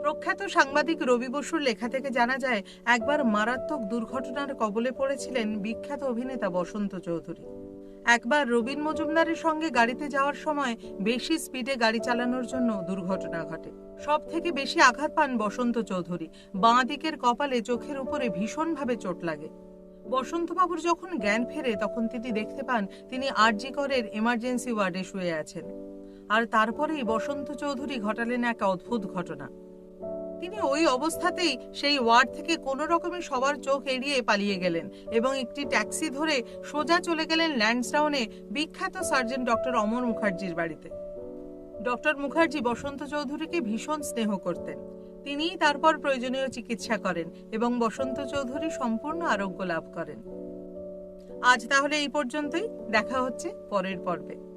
প্রখ্যাত সাংবাদিক রবি বসুর লেখা থেকে জানা যায়, একবার মারাত্মক দুর্ঘটনার কবলে পড়েছিলেন বিখ্যাত অভিনেতা বসন্ত চৌধুরী। একবার রবীন মজুমদারের সঙ্গে গাড়িতে যাওয়ার সময় বেশি স্পিডে গাড়ি চালানোর জন্য দুর্ঘটনা ঘটে। সব থেকে বেশি আঘাত পান বসন্ত চৌধুরী। বাঁ দিকের কপালে চোখের উপরে ভীষণভাবে চোট লাগে। বসন্তবাবুর যখন জ্ঞান ফেরে তখন তিনি দেখতে পান তিনি আরজি করের এমার্জেন্সি ওয়ার্ডে শুয়ে আছেন। আর তারপরেই বসন্ত চৌধুরী ঘটালেন এক অদ্ভুত ঘটনা। তিনি ওই অবস্থাতেই সেই ওয়ার্ড থেকে কোনো রকমে সবার চোখ এড়িয়ে পালিয়ে গেলেন এবং একটি ট্যাক্সি ধরে সোজা চলে গেলেন ল্যান্ডসডাউনে বিখ্যাত সার্জন ডক্টর অমর মুখার্জির বাড়িতে। ডক্টর মুখার্জি বসন্ত চৌধুরীকে ভীষণ স্নেহ করতেন। তিনিই তারপর প্রয়োজনীয় চিকিৎসা করেন এবং বসন্ত চৌধুরী সম্পূর্ণ আরোগ্য লাভ করেন। আজ তাহলে এই পর্যন্তই। দেখা হচ্ছে পরের পর্বে।